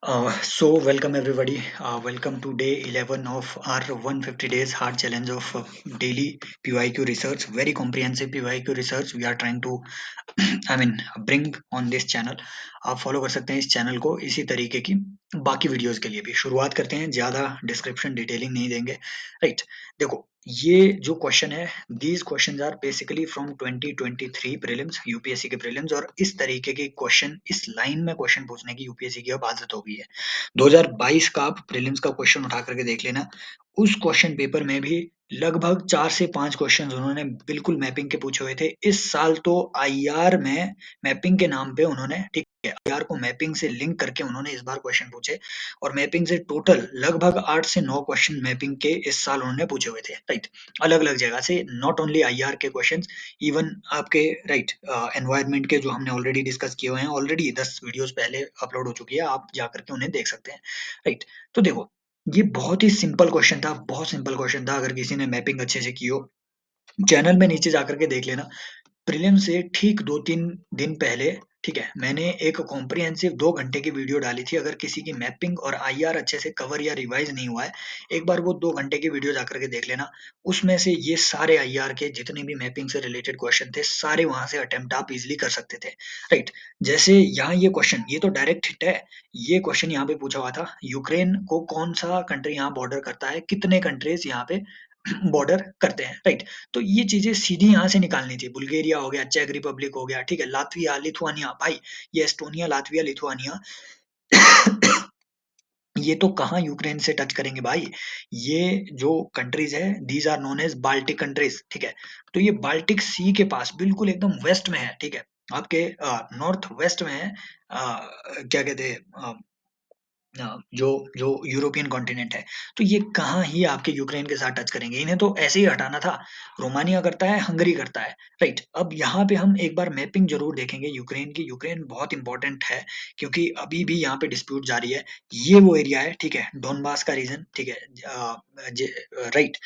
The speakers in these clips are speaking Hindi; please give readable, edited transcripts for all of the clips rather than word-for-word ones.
Welcome everybody. Welcome to day 11 of our 150 days hard challenge of daily PYQ research. Very comprehensive PYQ research we are trying to bring on this channel. आप फॉलो कर सकते हैं इस चैनल को इसी तरीके की बाकी वीडियोस के लिए भी। शुरुआत करते हैं, ज्यादा डिस्क्रिप्शन डिटेलिंग नहीं देंगे। राइट, देखो ये जो क्वेश्चन है, these questions are basically from 2023 prelims, UPSC के प्रीलिम्स। और इस तरीके के क्वेश्चन, इस लाइन में क्वेश्चन पूछने की यूपीएससी की अब आदत हो गई है। 2022 का आप प्रीलिम्स का क्वेश्चन उठा करके देख लेना, उस क्वेश्चन पेपर में भी लगभग 4 से 5 क्वेश्चंस उन्होंने बिल्कुल मैपिंग के पूछे हुए थे। इस साल तो आईआर में मैपिंग के नाम पे उन्होंने, ठीक है, आईआर को मैपिंग से लिंक करके उन्होंने इस बार क्वेश्चन पूछे, और मैपिंग से टोटल लगभग 8 से 9 क्वेश्चन मैपिंग के इस साल उन्होंने पूछे हुए थे। राइट, अलग-अलग जगह से, नॉट ओनली आईआर के क्वेश्चंस, इवन आपके राइट एनवायरनमेंट के जो हमने ऑलरेडी डिस्कस किए हुए हैं, ऑलरेडी 10 वीडियोस पहले अपलोड हो चुकी है, आप जा करके उन्हें देख सकते हैं। राइट, तो देखो ये बहुत ही सिंपल क्वेश्चन था, बहुत सिंपल क्वेश्चन था। अगर किसी ने मैपिंग अच्छे से की हो, चैनल में नीचे जाकर के देख लेना। प्रीलिम से ठीक 2-3 दिन पहले, ठीक है, मैंने एक कॉम्प्रिहेंसिव 2 घंटे की वीडियो डाली थी। अगर किसी की मैपिंग और आईआर अच्छे से कवर या रिवाइज नहीं हुआ है, एक बार वो 2 घंटे की वीडियो जाकर के देख लेना। उसमें से ये सारे आईआर के जितने भी मैपिंग से रिलेटेड क्वेश्चन थे, सारे वहां से अटेम्प्ट आप इजिली कर सकते थे। राइट, जैसे यहाँ ये क्वेश्चन, ये तो डायरेक्ट हिट है। ये क्वेश्चन यहाँ पे पूछा हुआ था, यूक्रेन को कौन सा कंट्री यहाँ बॉर्डर करता है, कितने कंट्रीज यहाँ पे बॉर्डर करते हैं। राइट, तो ये चीजें सीधी यहाँ से निकालनी थी। बुल्गारिया हो गया, चेक रिपब्लिक हो गया, ठीक है, लातविया, लिथुआनिया, भाई ये एस्टोनिया, लातविया, लिथुआनिया ये तो कहाँ यूक्रेन से टच करेंगे भाई। ये जो कंट्रीज है, these are known as Baltic countries, ठीक है। तो ये बाल्टिक सी के पास बिल्कुल एकदम वेस्ट में है, ठीक है, आपके नॉर्थ वेस्ट में है। क्या कहते हैं, जो जो यूरोपियन कॉन्टिनेंट है। तो ये कहाँ ही आपके यूक्रेन के साथ टच करेंगे, इन्हें तो ऐसे ही हटाना था। रोमानिया करता है, हंगरी करता है। राइट, अब यहाँ पे हम एक बार मैपिंग जरूर देखेंगे यूक्रेन की। यूक्रेन बहुत इंपॉर्टेंट है, क्योंकि अभी भी यहाँ पे डिस्प्यूट जारी है। ये वो एरिया है, ठीक है, डोनबास का रीजन, ठीक है, राइट।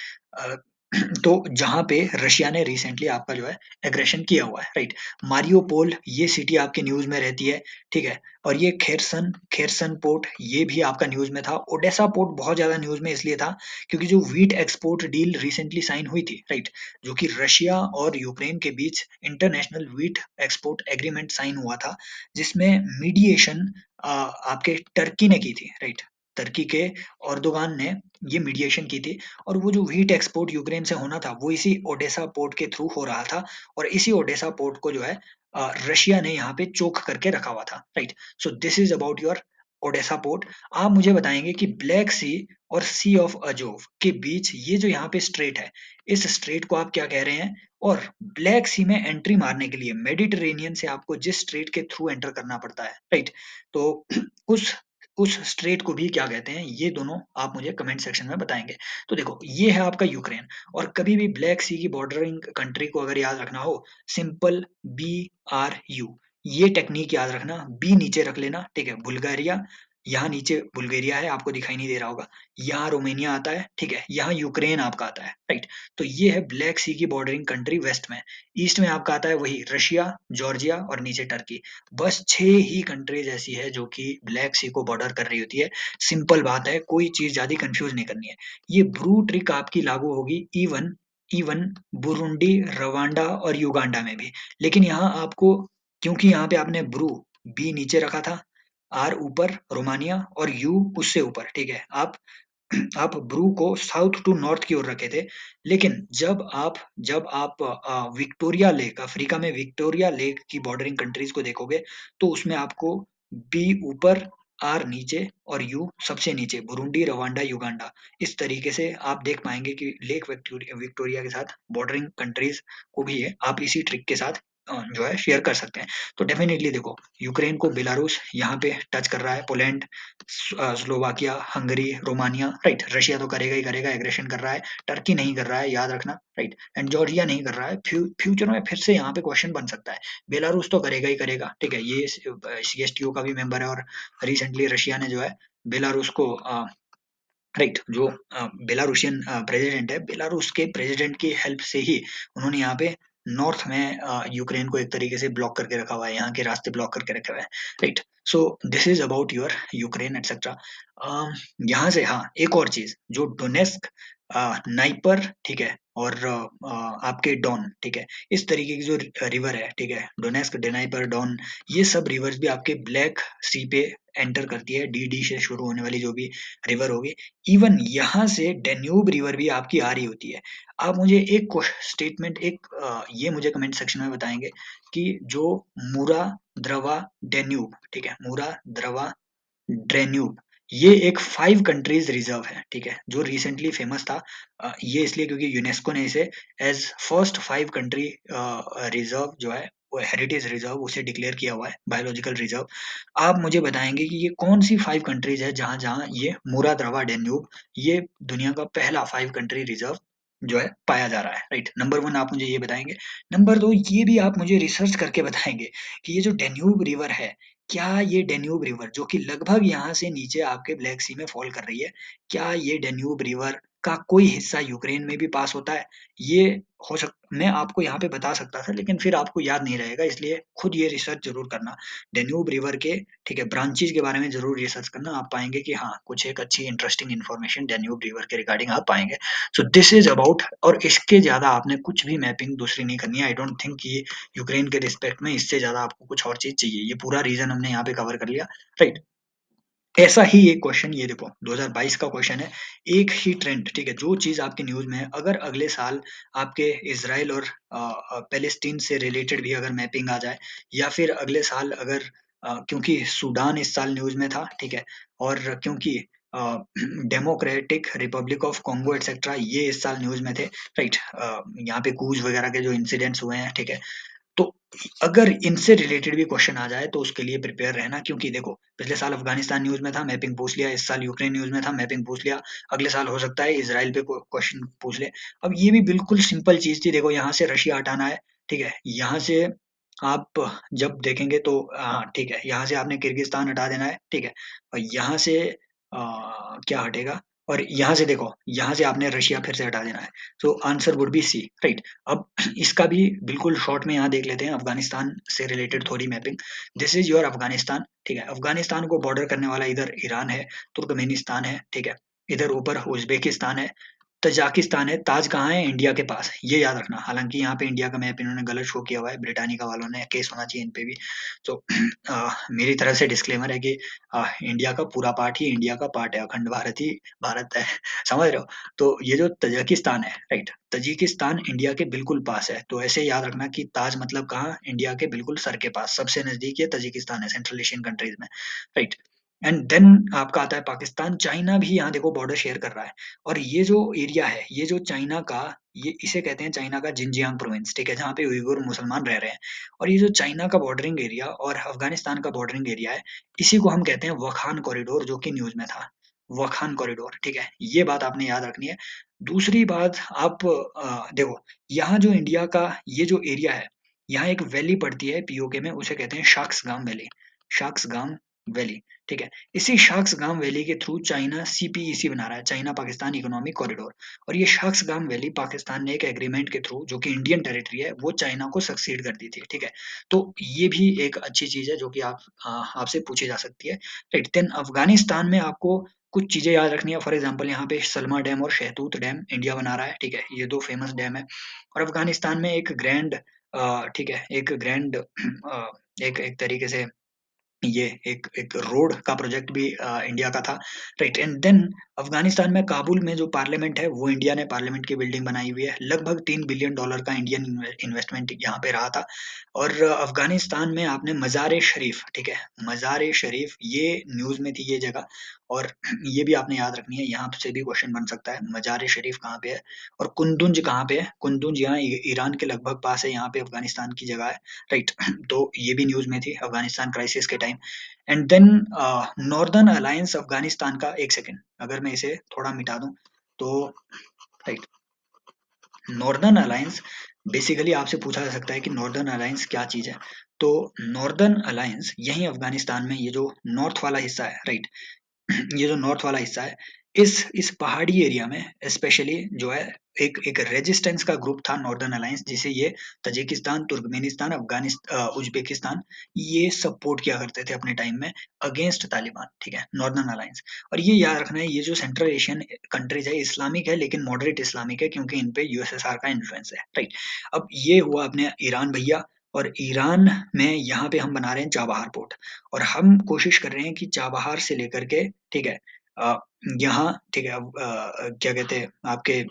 तो जहाँ पे रशिया ने रिसेंटली आपका जो है एग्रेशन किया हुआ है। राइट, मारियोपोल ये सिटी आपके न्यूज में रहती है, ठीक है। और ये खेरसन, खेरसन पोर्ट ये भी आपका न्यूज में था। ओडेसा पोर्ट बहुत ज्यादा न्यूज में इसलिए था क्योंकि जो wheat export deal recently sign हुई थी, राइट, जो कि रशिया और यूक्रेन के बीच international wheat export agreement sign हुआ था, जिसमें मीडिएशन आपके टर्की ने की थी। राइट, टर्की के अर्दोगान ने ये मीडिएशन की थी, और वो जो व्हीट एक्सपोर्ट यूक्रेन से होना था वो इसी ओडेसा पोर्ट के थ्रू हो रहा था। और इसी ओडेसा पोर्ट को जो है रशिया ने यहाँ पे चोक करके रखा हुआ था। Right, so this is about your Odesa port. आप मुझे बताएंगे कि ब्लैक सी और सी ऑफ अजोव के बीच ये जो यहाँ पे स्ट्रेट है, इस स्ट्रेट को आप क्या कह रहे हैं। और ब्लैक सी में एंट्री मारने के लिए मेडिटेरेनियन से आपको जिस स्ट्रेट के थ्रू एंटर करना पड़ता है, राइट, तो उस उस स्ट्रेट को भी क्या कहते हैं, ये दोनों आप मुझे कमेंट सेक्शन में बताएंगे। तो देखो ये है आपका यूक्रेन। और कभी भी ब्लैक सी की बॉर्डरिंग कंट्री को अगर याद रखना हो, सिंपल BRU, ये टेक्निक याद रखना। बी नीचे रख लेना, ठीक है, बुल्गारिया, यहाँ नीचे बुल्गारिया है, आपको दिखाई नहीं दे रहा होगा। यहाँ रोमानिया आता है, ठीक है, यहाँ यूक्रेन आपका आता है। राइट, तो ये है ब्लैक सी की बॉर्डरिंग कंट्री वेस्ट में। ईस्ट में आपका आता है वही रशिया, जॉर्जिया और नीचे टर्की। बस 6 ही कंट्रीज ऐसी है जो कि ब्लैक सी को बॉर्डर कर रही होती है। सिंपल बात है, कोई चीज ज्यादा कंफ्यूज नहीं करनी है। ये ब्रू ट्रिक आपकी लागू होगी इवन इवन बुरुंडी, रवांडा और युगांडा में भी। लेकिन यहाँ आपको, क्योंकि यहाँ पे आपने ब्रू, बी नीचे रखा था, आर ऊपर रोमानिया और यू उससे ऊपर, ठीक है, आप ब्रू को साउथ टू नॉर्थ की ओर रखे थे। लेकिन जब आप विक्टोरिया लेक, अफ्रीका में विक्टोरिया लेक की बॉर्डरिंग कंट्रीज को देखोगे, तो उसमें आपको बी ऊपर, आर नीचे और यू सबसे नीचे, बुरुंडी, रवांडा, युगांडा। इस तरीके से आप देख पाएंगे कि लेक विक्टोरिया विक्टोरिया के साथ बॉर्डरिंग कंट्रीज को भी है, आप इसी ट्रिक के साथ जो है शेयर कर सकते हैं। तो डेफिनेटली देखो, यूक्रेन को बेलारूस यहाँ पे टच कर रहा है, Poland, Slovakia, Hungary, Romania, right. Russia तो करेगा ही करेगा, एग्रेशन कर रहा है। टर्की नहीं कर रहा है, याद रखना, राइट। एंड जॉर्जिया नहीं कर रहा है। फ्यूचर में फिर से यहाँ पे क्वेश्चन बन सकता है। बेलारूस तो करेगा ही करेगा, ठीक है, ये CSTO का भी मेंबर है। और रिसेंटली रशिया ने जो है बेलारूस को राइट, जो बेलारूसियन प्रेसिडेंट है, बेलारूस के प्रेसिडेंट की हेल्प से ही उन्होंने यहाँ पे नॉर्थ में यूक्रेन को एक तरीके से ब्लॉक करके रखा हुआ है, यहाँ के रास्ते ब्लॉक करके रखे हुए हैं, right. So this is about your Ukraine etcetera. यहाँ से हाँ, एक और चीज जो डोनेस्क, नाइपर, ठीक है, और आपके डॉन, ठीक है, इस तरीके की जो रिवर है, ठीक है, डोनेस्क, डेनाइपर, डॉन, ये सब रिवर्स भी आपके ब्लैक सी पे एंटर करती है, डी से शुरू होने वाली जो भी रिवर होगी। इवन यहाँ से डेन्यूब रिवर भी आपकी आ रही होती है। आप मुझे एक स्टेटमेंट, एक ये मुझे कमेंट सेक्शन में बताएंगे कि जो मूरा, द्रवा, डेन्यूब, ठीक है, मूरा, द्रवा, ड्रेन्यूब, ये एक 5 कंट्रीज रिजर्व है, ठीक है, जो रिसेंटली फेमस था। ये इसलिए क्योंकि यूनेस्को ने इसे एज फर्स्ट 5 कंट्री रिजर्व जो है, वो हेरिटेज रिजर्व उसे डिक्लेयर किया हुआ है, बायोलॉजिकल रिजर्व। आप मुझे बताएंगे कि ये कौन सी 5 कंट्रीज है जहां जहां ये मूरा, द्रवा, डेन्यूब, ये दुनिया का पहला 5 कंट्री रिजर्व जो है पाया जा रहा है, राइट। नंबर 1 आप मुझे ये बताएंगे। नंबर 2 ये भी आप मुझे रिसर्च करके बताएंगे कि ये जो डेन्यूब रिवर है, क्या ये डेन्यूब रिवर जो कि लगभग यहाँ से नीचे आपके ब्लैक सी में फॉल कर रही है, क्या ये डेन्यूब रिवर का कोई हिस्सा यूक्रेन में भी पास होता है? ये हो सक मैं आपको यहाँ पे बता सकता था, लेकिन फिर आपको याद नहीं रहेगा, इसलिए खुद ये रिसर्च ज़रूर करना। डेन्यूब रिवर के, ठीक है, ब्रांचेज़ के बारे में ज़रूर रिसर्च करना, आप पाएँगे कि हाँ, कुछ एक अच्छी इंटरेस्टिंग इन्फॉर्मेशन डेन्यूब रिवर के रिगार्डिंग आप पाएँगे। सो दिस इज़ अबाउट, और इसके ज़्यादा आपने कुछ भी मैपिंग दूसरी नहीं करनी है। आई डोंट थिंक कि यूक्रेन के रिस्पेक्ट में इससे ज़्यादा आपको कुछ और चीज़ चाहिए। ये पूरा रीजन हमने यहाँ पे कवर कर लिया, राइट। ऐसा ही एक क्वेश्चन, ये देखो 2022 का क्वेश्चन है, एक ही ट्रेंड, ठीक है, जो चीज़ आपकी न्यूज़ में है, अगर अगले साल आपके इज़राइल और पैलेस्टीन से रिलेटेड भी अगर मैपिंग आ जाए, या फिर अगले साल अगर क्योंकि सूडान इस साल न्यूज़ में था, ठीक है, और क्योंकि democratic Republic of Congo etcetera ये इस साल न्यूज़ में थे, राइट। यहाँ पे कूच वगैरह के जो इंसिडेंट्स हुए हैं, ठीक है, तो अगर इनसे रिलेटेड भी क्वेश्चन आ जाए तो उसके लिए प्रिपेयर रहना, क्योंकि देखो पिछले साल अफगानिस्तान न्यूज़ में था, मैपिंग पूछ लिया, इस साल यूक्रेन न्यूज़ में था, मैपिंग पूछ लिया, अगले साल हो सकता है इज़राइल पे क्वेश्चन पूछ ले। अब ये भी बिल्कुल सिंपल चीज़ थी, देखो यहाँ से रशिया हटाना है, ठीक है, यहाँ से आप जब देखेंगे तो ठीक है, यहाँ से आपने किर्गिस्तान हटा देना है, ठीक है, और यहाँ से क्या हटेगा, और यहाँ से देखो, यहाँ से आपने रशिया फिर से हटा देना है, so answer would be C, right. अब इसका भी बिल्कुल शॉर्ट में यहाँ देख लेते हैं, अफगानिस्तान से रिलेटेड थोड़ी mapping. This is your Afghanistan, ठीक है, अफगानिस्तान को बॉर्डर करने वाला इधर ईरान है, तुर्कमेनिस्तान है, ठीक है, इधर ऊपर उज्बेकिस्तान है, तजाकिस्तान है, ताज कहाँ है? इंडिया के पास, ये याद रखना। हालांकि यहाँ पे इंडिया का मैप इन्होंने गलत शो किया हुआ है, ब्रिटानिका वालों ने, केस होना चाहिए इन पे भी। तो मेरी तरफ से डिस्क्लेमर है कि इंडिया का पूरा पार्ट ही इंडिया का पार्ट है, अखंड भारत ही भारत है समझ रहे हो? तो ये जो तजाकिस्तान है, राइट, तजिकिस्तान इंडिया के बिल्कुल पास है, तो ऐसे याद रखना कि ताज मतलब कहाँ, इंडिया के बिल्कुल सर के पास, सबसे नजदीक ये तजिकिस्तान है सेंट्रल एशियन कंट्रीज में, राइट। एंड देन आपका आता है पाकिस्तान, चाइना भी यहाँ देखो बॉर्डर शेयर कर रहा है, और ये जो एरिया है, ये जो चाइना का, ये इसे कहते हैं चाइना का जिनजियांग प्रोविंस, ठीक है, जहाँ पे उइगुर मुसलमान रह रहे हैं, और ये जो चाइना का बॉर्डरिंग एरिया और अफगानिस्तान का बॉर्डरिंग एरिया है, इसी को हम कहते हैं वखान कॉरिडोर, जो कि न्यूज में था, वखान कॉरिडोर, ठीक है, ये बात आपने याद रखनी है। दूसरी बात, आप देखो यहाँ जो इंडिया का ये जो एरिया है, यहाँ एक वैली पड़ती है पीओके में, उसे कहते हैं शाक्सगाम वैली, शाक्सगाम वैली, ठीक है। इसी शाक्सगाम वैली के थ्रू चाइना सीपीईसी बना रहा है, चाइना पाकिस्तान इकोनॉमिक कॉरिडोर, और ये शाक्सगाम वैली पाकिस्तान ने एक एग्रीमेंट के थ्रू, जो कि इंडियन टेरिटरी है, वो चाइना को सक्सीड कर दी थी, ठीक है। तो ये भी एक अच्छी चीज है जो कि आपसे पूछी जा सकती है, राइट। देन अफगानिस्तान में आपको कुछ चीजें याद रखनी है, फॉर एग्जांपल यहाँ पे सलमा डैम और शहतूत डैम इंडिया बना रहा है, ठीक है, ये दो फेमस डैम है। और अफगानिस्तान में एक ग्रैंड, ठीक है, एक ग्रैंड एक एक तरीके से ये एक एक रोड का प्रोजेक्ट भी इंडिया का था, राइट। एंड देन अफगानिस्तान में काबुल में जो पार्लियामेंट है, वो इंडिया ने पार्लियामेंट की बिल्डिंग बनाई हुई है, लगभग $3 बिलियन का इंडियन इन्वेस्टमेंट यहाँ पे रहा था। और अफगानिस्तान में आपने मज़ार शरीफ, ठीक है, मज़ार शरीफ, ये न्यूज़ में थी ये जगह, और ये भी आपने याद रखनी है, यहाँ से भी क्वेश्चन बन सकता है, मज़ार शरीफ कहाँ पे है, और कुंदुज कहाँ पे है, कुंदुज यहाँ ईरान के लगभग पास है, यहाँ पे अफगानिस्तान की जगह है, राइट। तो ये भी न्यूज़ में थी अफगानिस्तान क्राइसिस के time. And then northern alliance Afghanistan का, एक सेकेंड, अगर मैं इसे थोड़ा मिटा दूं तो, राइट, नॉर्दर्न अलायंस, बेसिकली आपसे पूछा जा सकता है कि नॉर्दर्न अलायंस क्या चीज है, तो नॉर्दर्न अलायंस यही अफगानिस्तान में ये जो नॉर्थ वाला हिस्सा है, राइट, ये जो नॉर्थ वाला हिस्सा है, इस पहाड़ी एरिया में स्पेशली जो है एक रेजिस्टेंस का ग्रुप था नॉर्दर्न अलायंस, जिसे ये तजिकिस्तान, तुर्कमेनिस्तान, उज्बेकिस्तान ये सपोर्ट किया करते थे अपने टाइम में अगेंस्ट तालिबान, ठीक है, नॉर्दर्न अलायंस। और ये याद रखना है, ये जो सेंट्रल एशियन कंट्रीज है इस्लामिक है, लेकिन मॉडरेट इस्लामिक है क्योंकि इन पे यूएसएसआर का इन्फ्लुएंस है, राइट। अब ये हुआ अपने ईरान भैया, और ईरान में यहाँ पे हम बना रहे हैं चाबहार पोर्ट, और हम कोशिश कर रहे हैं कि चाबहार से लेकर के, ठीक है, अ, यहाँ, ठीक है, अब क्या कहते हैं आपके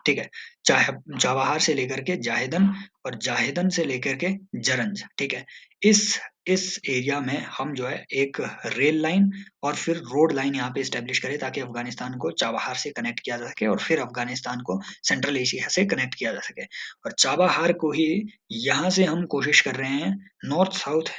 ठीक है, चाबहार से लेकर के जाहेदन, और जाहेदन से लेकर के जरंज, ठीक है। इस एरिया में हम जो है एक रेल लाइन और फिर रोड लाइन यहाँ पे स्टेब्लिश करें, ताकि अफगानिस्तान को चाबहार से कनेक्ट किया जा सके और फिर अफगानिस्तान को सेंट्रल एशिया से कनेक्ट किया जा सके। और चाबहार को ही यहाँ से हम कोशिश कर रहे हैं north south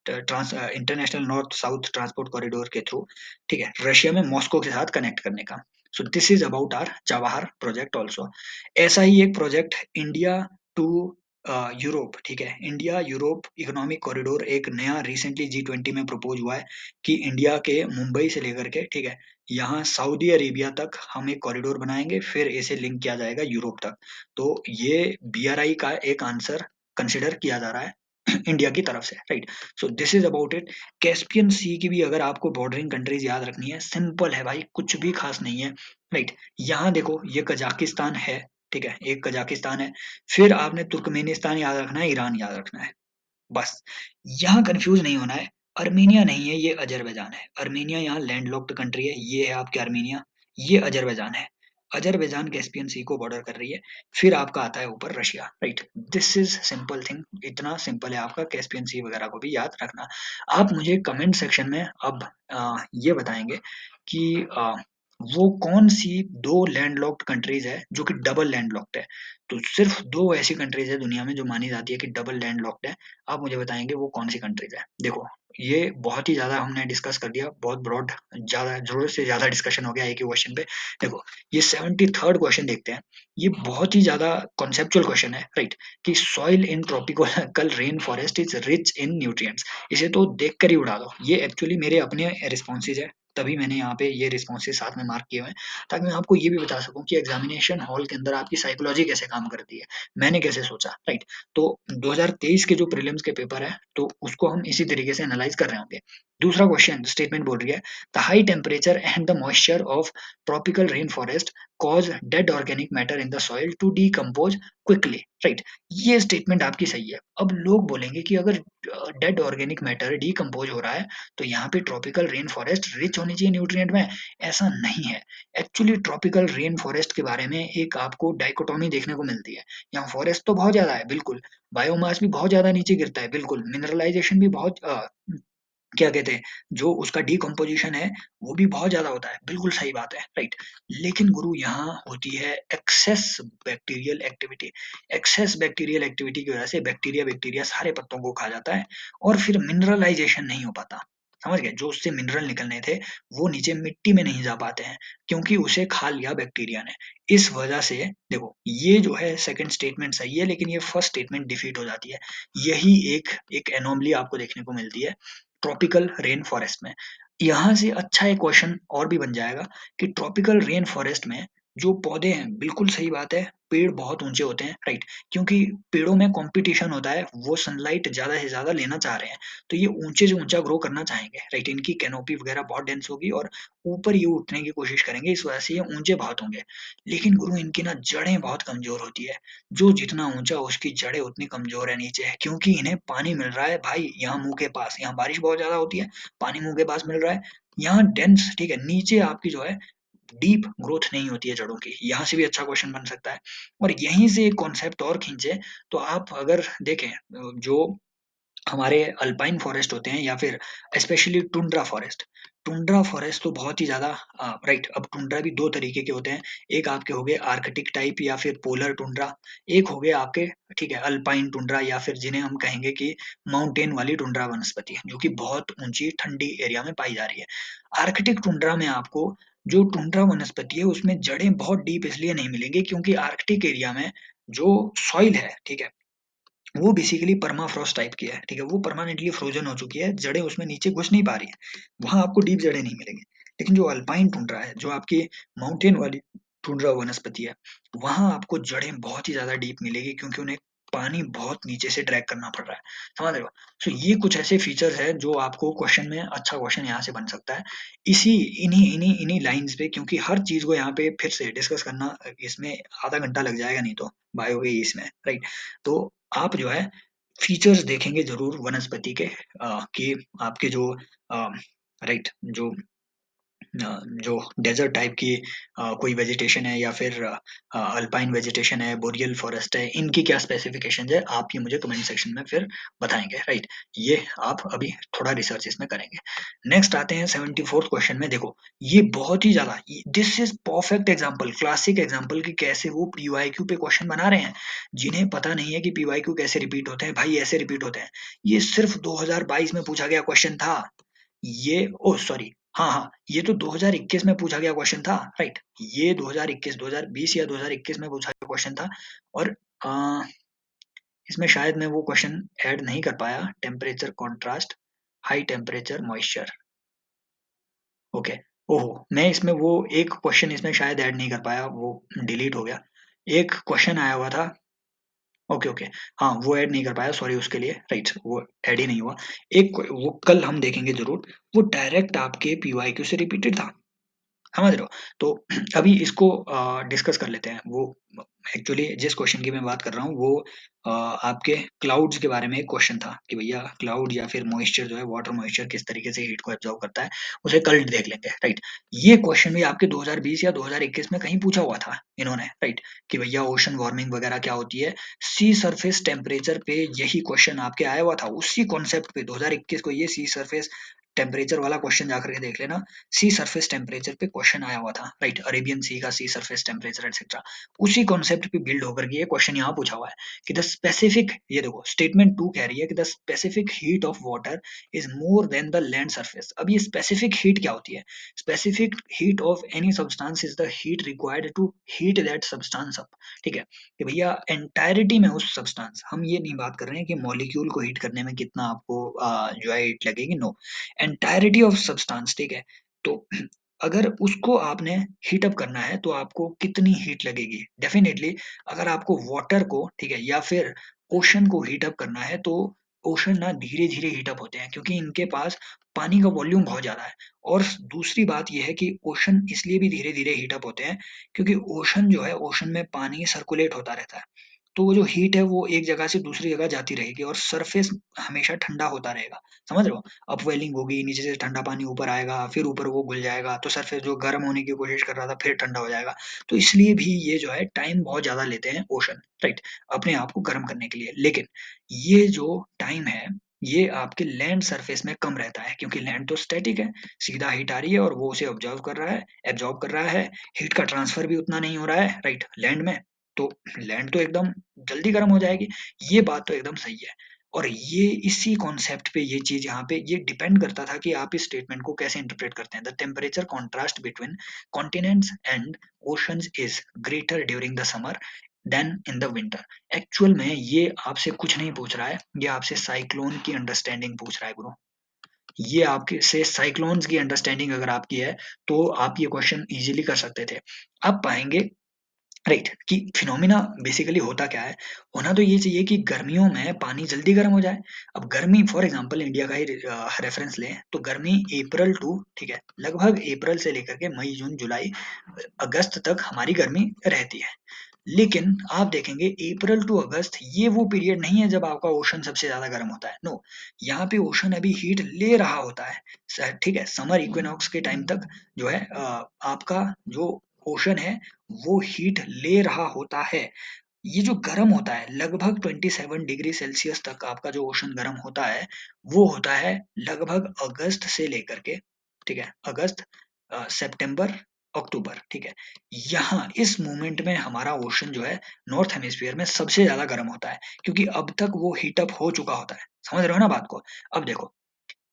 international north south transport corridor के थ्रू, ठीक है, रशिया में मॉस्को के साथ कनेक्ट करने का। So this is about our Chabahar project also. ऐसा ही एक प्रोजेक्ट इंडिया टू यूरोप, ठीक है, इंडिया यूरोप इकोनॉमिक कॉरिडोर एक नया रिसेंटली G20 में प्रपोज हुआ है कि इंडिया के मुंबई से लेकर के, ठीक है, यहाँ सऊदी अरेबिया तक हम एक कॉरिडोर बनाएंगे, फिर इसे लिंक किया जाएगा यूरोप तक। तो ये BRI का एक आंसर कंसिडर किया जा रहा है इंडिया की तरफ से, right. So this is about it. Caspian sea की भी अगर आपको बॉर्डरिंग कंट्रीज याद रखनी है, सिंपल है भाई, कुछ भी खास नहीं है, राइट। यहाँ देखो ये कजाकिस्तान है, ठीक है, एक कजाकिस्तान है, फिर आपने तुर्कमेनिस्तान याद रखना है, ईरान याद रखना है, बस। यहाँ कंफ्यूज नहीं होना है, अर्मेनिया नहीं है, ये अजरबैजान है। अर्मेनिया यहाँ लैंडलॉक्ड कंट्री है, ये है आपके अर्मेनिया, ये अजरबैजान है। अजरबैजान कैस्पियन सी को बॉर्डर कर रही है, फिर आपका आता है ऊपर Russia, right. This is simple thing, इतना सिंपल है आपका कैस्पियन सी वगैरह को भी याद रखना। आप मुझे कमेंट सेक्शन में अब ये बताएंगे कि वो कौन सी दो लैंडलॉक्ड कंट्रीज है जो कि डबल लैंडलॉक्ड है। तो सिर्फ दो ऐसी कंट्रीज है दुनिया में जो मानी जाती है कि डबल लैंडलॉक्ड है। आप मुझे बताएंगे वो कौन सी कंट्रीज है। देखो, ये बहुत ही ज्यादा हमने डिस्कस कर दिया, बहुत ब्रॉड, ज्यादा जरूरत से ज्यादा डिस्कशन हो गया एक ही क्वेश्चन पे। देखो, ये 73rd क्वेश्चन देखते हैं। ये बहुत ही ज्यादा कॉन्सेप्चुअल क्वेश्चन है, राइट, कि soil in tropical rain forest is rich in nutrients. इसे तो देख कर ही उड़ा दो, ये एक्चुअली मेरे अपने रिस्पॉन्सेज है, तभी मैंने यहाँ पे ये रिस्पॉन्सेज साथ में मार्क किए हुए हैं, ताकि मैं आपको ये भी बता सकूं कि एग्जामिनेशन हॉल के अंदर आपकी साइकोलॉजी कैसे काम करती है, मैंने कैसे सोचा, राइट। तो 2023 के जो प्रीलिम्स के पेपर है, तो उसको हम इसी तरीके से एनालाइज कर रहे होंगे। दूसरा क्वेश्चन स्टेटमेंट बोल रही है, the high temperature and the moisture of tropical rain forest cause dead organic matter in the soil to decompose quickly, right. ये स्टेटमेंट आपकी सही है। अब लोग बोलेंगे कि अगर डेड ऑर्गेनिक मैटर डीकम्पोज हो रहा है, तो यहाँ पे ट्रॉपिकल रेन फॉरेस्ट रिच होनी चाहिए न्यूट्रिएंट में। ऐसा नहीं है। एक्चुअली ट्रॉपिकल रेन फॉरेस्ट के बारे में एक आपको डाइकोटोमी देखने को मिलती है। यहाँ फॉरेस्ट तो बहुत ज्यादा है, बिल्कुल, बायोमास भी बहुत ज्यादा नीचे गिरता है, बिल्कुल, मिनरलाइजेशन भी बहुत क्या कहते हैं, जो उसका डिकम्पोजिशन है वो भी बहुत ज्यादा होता है, बिल्कुल सही बात है, राइट। लेकिन गुरु यहाँ होती है excess bacterial activity. Excess bacterial activity की वजह से बैक्टीरिया बैक्टीरिया सारे पत्तों को खा जाता है, और फिर मिनरलाइजेशन नहीं हो पाता। समझ गए, जो उससे मिनरल निकलने थे वो नीचे मिट्टी में नहीं जा पाते हैं, क्योंकि उसे खा लिया बैक्टीरिया ने। इस वजह से देखो, ये जो है सेकंड स्टेटमेंट सही है, लेकिन ये फर्स्ट स्टेटमेंट डिफीट हो जाती है। यही एक एनोमली आपको देखने को मिलती है ट्रॉपिकल रेन फॉरेस्ट में। यहाँ से अच्छा एक क्वेश्चन और भी बन जाएगा कि ट्रॉपिकल रेन फॉरेस्ट में जो पौधे हैं, बिल्कुल सही बात है, पेड़ बहुत ऊंचे होते हैं, राइट, क्योंकि पेड़ों में कंपटीशन होता है, वो सनलाइट ज्यादा से ज्यादा लेना चाह रहे हैं, तो ये ऊंचे से ऊंचा ग्रो करना चाहेंगे, राइट। इनकी कैनोपी वगैरह बहुत डेंस होगी और ऊपर ये उठने की कोशिश करेंगे, इस वजह से ये ऊंचे बहुत होंगे। लेकिन गुरु इनकी ना जड़ें बहुत कमजोर होती है, जो जितना ऊंचा उसकी जड़ें उतनी कमजोर है नीचे, क्योंकि इन्हें पानी मिल रहा है भाई यहाँ मुंह के पास, यहाँ बारिश बहुत ज्यादा होती है, पानी मुंह के पास मिल रहा है, यहाँ डेंस, ठीक है, नीचे आपकी जो है डीप ग्रोथ नहीं होती है जड़ों की। यहाँ से भी अच्छा क्वेश्चन बन सकता है। और यहीं से एक कॉन्सेप्ट और खींचे, तो आप अगर देखें जो हमारे अल्पाइन फॉरेस्ट होते हैं, या फिर स्पेशली टुंड्रा फॉरेस्ट तो बहुत ही ज्यादा, राइट। अब टुंड्रा भी दो तरीके के होते हैं, एक आपके हो गए आर्कटिक टाइप या फिर पोलर टुंड्रा, एक हो गए आपके, ठीक है, अल्पाइन टुंड्रा, या फिर जिन्हें हम कहेंगे कि माउंटेन वाली टुंड्रा वनस्पति, जो कि बहुत ऊंची ठंडी एरिया में पाई जा रही है। आर्कटिक टुंड्रा में आपको जो टुंड्रा वनस्पति है उसमें जड़ें बहुत डीप इसलिए नहीं मिलेंगी, क्योंकि आर्कटिक एरिया में जो सॉइल है, ठीक है, वो बेसिकली परमाफ्रॉस्ट टाइप की है, ठीक है, वो परमानेंटली फ्रोजन हो चुकी है, जड़ें उसमें नीचे घुस नहीं पा रही है, वहां आपको डीप जड़ें नहीं मिलेंगी। लेकिन जो अल्पाइन टुंड्रा है, जो आपकी माउंटेन वाली टुंड्रा वनस्पति है, वहाँ आपको जड़ें बहुत ही ज़्यादा डीप मिलेगी क्योंकि उन्हें पानी बहुत नीचे से ड्रैग करना पड़ रहा है। समझ रहे हो? सो ये कुछ ऐसे फीचर्स हैं जो आपको क्वेश्चन में अच्छा क्वेश्चन यहाँ से बन सकता है। इसी इन्हीं लाइन्स पे, क्योंकि हर चीज़ को यहाँ पे फिर से डिस्कस करना इसमें आधा घंटा लग जाएगा नहीं तो, बायो के इसमें, राइट? तो आप जो है फीचर्स देखेंगे ज़रूर वनस्पति के, कि आपके जो राइट, जो डेज़र्ट टाइप की कोई वेजिटेशन है या फिर अल्पाइन वेजिटेशन है, बोरियल फॉरेस्ट है, इनकी क्या स्पेसिफिकेशंस है, आप ये मुझे कमेंट सेक्शन में फिर बताएँगे, राइट? ये आप अभी थोड़ा रिसर्च इसमें करेंगे। नेक्स्ट आते हैं 74th क्वेश्चन में। देखो, ये बहुत ही ज़्यादा, this is perfect example, classic example कि कैसे वो पीवाईक्यू पे क्वेश्चन बना रहे हैं। जिन्हें पता नहीं है कि पीवाईक्यू कैसे रिपीट होते हैं, भाई ऐसे रिपीट होते हैं। ये सिर्फ 2022 में पूछा गया क्वेश्चन था। ये ओह सॉरी, हाँ, ये तो 2021 में पूछा गया क्वेश्चन था, राइट? ये 2021, 2020 या 2021 में पूछा गया क्वेश्चन था। और अ, इसमें शायद मैं वो क्वेश्चन ऐड नहीं कर पाया, temperature contrast, high temperature moisture, okay. ओहो! मैं इसमें वो एक क्वेश्चन इसमें शायद ऐड नहीं कर पाया, वो डिलीट हो गया। एक क्वेश्चन आया हुआ था, ओके, ओके। हाँ, वो ऐड नहीं कर पाया, सॉरी उसके लिए, राइट, वो ऐड ही नहीं हुआ। एक वो कल हम देखेंगे ज़रूर, वो डायरेक्ट आपके पीवाईक्यू से रिपीटेड था। समझ रहे हो? तो अभी इसको डिस्कस कर लेते हैं। वो एक्चुअली जिस क्वेश्चन की मैं बात कर रहा हूँ वो आपके क्लाउड्स के बारे में एक क्वेश्चन था कि भैया क्लाउड या फिर मॉइस्चर जो है, वाटर मॉइस्चर किस तरीके से हीट को एब्ज़ॉर्ब करता है, उसे कल देख लेंगे, राइट? ये क्वेश्चन भी आपके 2020 या 2021 में कहीं पूछा हुआ था इन्होंने, राइट? कि भैया ओशन वार्मिंग वगैरह क्या होती है? सी सरफेस टेम्परेचर पे यही क्वेश्चन आपके आया हुआ था। उसी कॉन्सेप्ट पे 2021 को ये सी सरफेस टेम्परेचर वाला क्वेश्चन जाकर के देख लेना। सी सरफेस टेम्परेचर पे क्वेश्चन आया हुआ था, राइट? अरेबियन सी का सी सरफेस टेम्परेचर एटसेट्रा। उसी कॉन्सेप्ट पे बिल्ड होकर के ये क्वेश्चन यहाँ पूछा हुआ है कि द स्पेसिफिक, ये देखो स्टेटमेंट 2 कह रही है कि the specific heat of water is more than the land surface. अब ये स्पेसिफिक हीट क्या होती है? Specific heat of any substance is the heat required to heat that substance up. ठीक है, कि भैया एंटायरिटी में उस सब्सटेंस, हम ये नहीं बात कर रहे हैं कि मॉलिक्यूल को हीट करने में कितना आपको जो है हीट लगेगी, नो, एंटायरिटी ऑफ सब्सटेंस, ठीक है? तो अगर उसको आपने हीट अप करना है तो आपको कितनी हीट लगेगी? डेफिनिटली अगर आपको वाटर को, ठीक है, या फिर ओशन को हीट अप करना है तो ओशन ना धीरे-धीरे हीट अप होते हैं क्योंकि इनके पास पानी का वॉल्यूम बहुत ज़्यादा है। और दूसरी बात ये है कि ओशन इसलिए भी धीरे-धीरे हीट अप होते हैं क्योंकि ओशन जो है, ओशन में पानी सर्कुलेट होता रहता है। तो वो जो हीट है वो एक जगह से दूसरी जगह जाती रहेगी और सरफेस हमेशा ठंडा होता रहेगा। समझ रहे हो? अपवेलिंग होगी, नीचे से ठंडा पानी ऊपर आएगा, फिर ऊपर वो घुल जाएगा, तो सरफेस जो गर्म होने की कोशिश कर रहा था, फिर ठंडा हो जाएगा। तो इसलिए भी ये जो है टाइम बहुत ज़्यादा लेते हैं ओशन, राइट? अपने आप को गर्म करने के लिए। लेकिन ये जो टाइम है, ये आपके लैंड सरफेस में कम रहता है क्योंकि लैंड तो स्टैटिक है, सीधा हीट आ रही है और वो उसे एब्ज़ॉर्ब कर रहा है, हीट का ट्रांसफर भी उतना नहीं हो रहा है, राइट? लैंड में। तो लैंड तो एकदम जल्दी गर्म हो जाएगी, ये बात तो एकदम सही है। और ये इसी कॉन्सेप्ट पे ये चीज़ यहाँ पे ये डिपेंड करता था कि आप इस स्टेटमेंट को कैसे इंटरप्रेट करते हैं। The temperature contrast between continents and oceans is greater during the summer than in the winter. Actual में ये आपसे कुछ नहीं पूछ रहा है, ये आपसे साइक्लोन की अंडरस्टैंडिंग पूछ रहा है ब्रो। ये आपके से साइक्लोन्स की अंडरस्टैंडिंग अगर आपकी है, तो आप ये क्वेश्चन ईज़िली कर सकते थे। आप पाएँगे, राइट, कि फिनोमिना बेसिकली होता क्या है? होना तो ये चाहिए कि गर्मियों में पानी जल्दी गर्म हो जाए। अब गर्मी फॉर एग्ज़ाम्पल इंडिया का ही रेफ़रेंस लें, तो गर्मी अप्रैल टू, ठीक है, लगभग अप्रैल से लेकर के मई, जून, जुलाई, अगस्त तक हमारी गर्मी रहती है। लेकिन आप देखेंगे अप्रैल टू अगस्त ये वो पीरियड नहीं है जब आपका ओशन सबसे ज़्यादा गर्म होता है। नो, यहाँ पे ओशन अभी हीट ले रहा होता है। ठीक है, समर इक्विनॉक्स के टाइम तक जो है आपका जो ओशन है वो हीट ले रहा होता है। ये जो गर्म होता है लगभग 27 डिग्री सेल्सियस तक आपका जो ओशन गर्म होता है, वो होता है लगभग अगस्त से लेकर के, ठीक है? अगस्त, सितंबर, अक्टूबर, ठीक है? यहाँ इस मोमेंट में हमारा ओशन जो है नॉर्थ हेमिस्फीयर में सबसे ज़्यादा गर्म होता है क्योंकि अब तक वो हीट अप हो चुका होता है। समझ रहे हो ना बात को? अब देखो,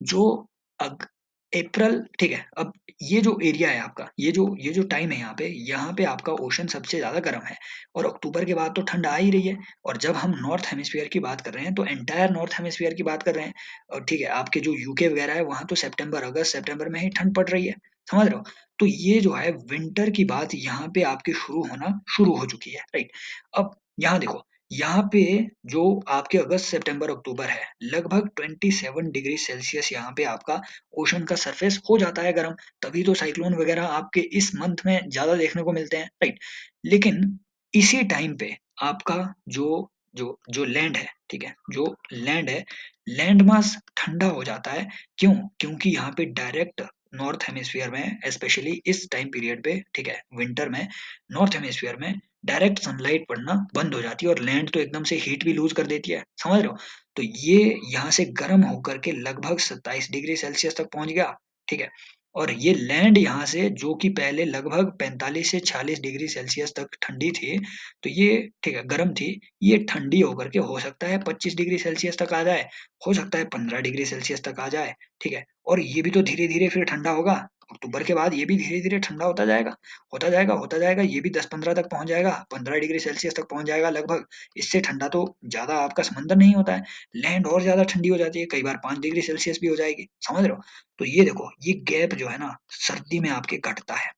जो अग अप्रैल, ठीक है, अब ये जो एरिया है आपका, ये जो टाइम है यहाँ पे आपका ओशन सबसे ज़्यादा गर्म है और अक्टूबर के बाद तो ठंड आ ही रही है। और जब हम नॉर्थ हेमिस्फीयर की बात कर रहे हैं, तो एंटायर नॉर्थ हेमिस्फीयर की बात कर रहे हैं और ठीक है, आपके जो यूके वगैरह है, वहाँ तो सितंबर में ही ठंड पड़ रही है। समझ रहे हो? तो ये जो है विंटर की बात यहाँ पे आपकी शुरू हो चुकी है, राइट? अब यहाँ देखो, यहाँ पे जो आपके अगस्त, सितंबर, अक्टूबर है, लगभग 27 डिग्री सेल्सियस यहाँ पे आपका ओशन का सरफेस हो जाता है गर्म, तभी तो साइक्लोन वगैरह आपके इस मंथ में ज़्यादा देखने को मिलते हैं, राइट? लेकिन इसी टाइम पे आपका जो जो जो लैंड है, ठीक है? जो लैंड है, लैंड मास ठंडा हो जाता है, क्यों? क्योंकि यहाँ पे डायरेक्ट नॉर्थ हेमिस्फीयर में स्पेशली इस टाइम पीरियड पे, ठीक है, विंटर में नॉर्थ हेमिस्फीयर में डायरेक्ट सनलाइट पड़ना बंद हो जाती है और लैंड तो एकदम से हीट भी लूज कर देती है, समझ रहे हो? तो ये यहाँ से गर्म होकर के लगभग 27 डिग्री सेल्सियस तक पहुंच गया, ठीक है? और ये लैंड यहाँ से जो कि पहले लगभग 45 से 46 डिग्री सेल्सियस तक ठंडी थी, तो ये ठीक है गर्म थी, ये ठंडी होकर के हो सकता है 25 डिग्री सेल्सियस तक आ जाए, हो सकता है 15 डिग्री सेल्सियस तक आ जाए, ठीक है? और ये भी तो धीरे-धीरे फिर ठंडा होगा, अक्टूबर के बाद ये भी धीरे-धीरे ठंडा होता जाएगा, ये भी 10-15 तक पहुँच जाएगा, 15 डिग्री सेल्सियस तक पहुँच जाएगा लगभग। इससे ठंडा तो ज़्यादा आपका समंदर नहीं होता है, लैंड और ज़्यादा ठंडी हो जाती है, कई बार 5 डिग्री सेल्सियस भी हो जाएगी, समझ रहे हो? तो ये देखो, ये गैप जो है ना, सर्दी में आपके घटता है।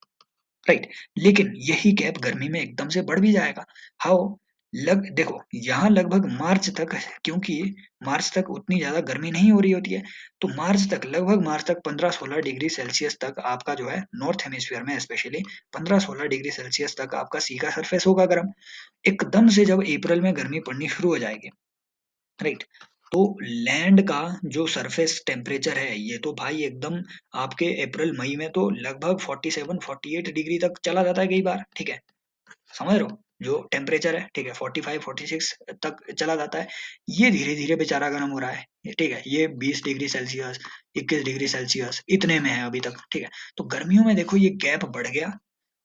राइट, लेकिन यही गैप गर्मी में एकदम से बढ़ भी जाएगा। हाउ? लग देखो, यहाँ लगभग मार्च तक, क्योंकि मार्च तक उतनी ज़्यादा गर्मी नहीं हो रही होती है, तो मार्च तक 15-16 डिग्री सेल्सियस तक आपका जो है नॉर्थ हेमिस्फीयर में स्पेशली 15-16 डिग्री सेल्सियस तक आपका सी का सरफेस होगा गर्म। एकदम से जब अप्रैल में गर्मी पड़नी शुरू हो जाएगी, राइट, तो लैंड का जो सरफेस टेम्परेचर है ये तो भाई एकदम आपके अप्रैल मई में तो लगभग 47-48 डिग्री तक चला जाता है कई बार, ठीक है? समझ रहे हो? जो टेम्परेचर है, ठीक है, 45-46 तक चला जाता है। ये धीरे धीरे बेचारा गर्म हो रहा है, ठीक है, ये 20 डिग्री सेल्सियस, 21 डिग्री सेल्सियस इतने में है अभी तक, ठीक है? तो गर्मियों में देखो ये गैप बढ़ गया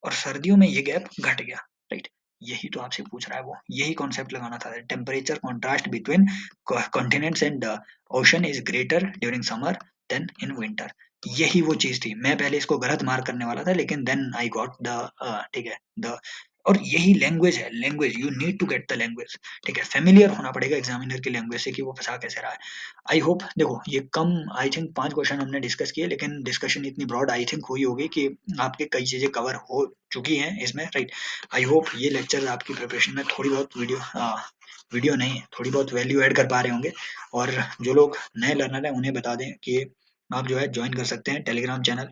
और सर्दियों में ये गैप घट गया, राइट? यही तो आपसे पूछ रहा है वो, यही कॉन्सेप्ट लगाना था। Temperature contrast between continents and ocean is greater during summer than in winter. यही वो चीज थी, मैं पहले इसको गलत मार्क करने वाला था, लेकिन देन आई गॉट द ठीक है द और यही लैंग्वेज है, language you need to get the language, ठीक है, फेमिलियर होना पड़ेगा एग्जामिनर की लैंग्वेज से कि वो फंसा कैसे रहा है। आई होप, देखो ये कम, आई थिंक 5 क्वेश्चन हमने डिस्कस किए, लेकिन डिस्कशन इतनी ब्रॉड आई थिंक हुई होगी कि आपके कई चीजें कवर हो चुकी हैं इसमें, राइट? आई होप ये लेक्चर आपकी प्रिपरेशन में थोड़ी बहुत वीडियो नहीं, थोड़ी बहुत वैल्यू ऐड कर पा रहे होंगे। और जो लोग नए लर्नर हैं उन्हें बता दें कि आप जो है ज्वाइन कर सकते हैं टेलीग्राम चैनल,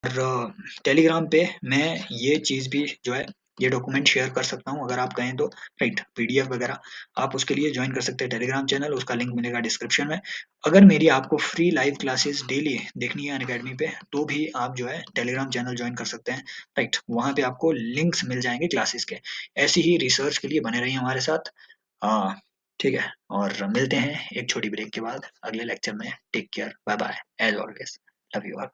और टेलीग्राम पे मैं ये चीज़ भी जो है, ये डॉक्यूमेंट शेयर कर सकता हूँ अगर आप कहें तो, राइट, पीडीएफ वगैरह। आप उसके लिए ज्वाइन कर सकते हैं टेलीग्राम चैनल, उसका लिंक मिलेगा डिस्क्रिप्शन में। अगर मेरी आपको फ्री लाइव क्लासेस डेली देखनी है अनअकैडमी पे, तो भी आप जो है टेलीग्राम चैनल ज्वाइन कर सकते हैं, राइट? वहाँ पे आपको लिंक्स मिल जाएंगे क्लासेस के। ऐसी ही रिसर्च के लिए बने रहिए हमारे साथ। आ, ठीक है, और मिलते हैं एक छोटी ब्रेक के बाद अगले लेक्चर में। Take care, bye bye, as always, love you all.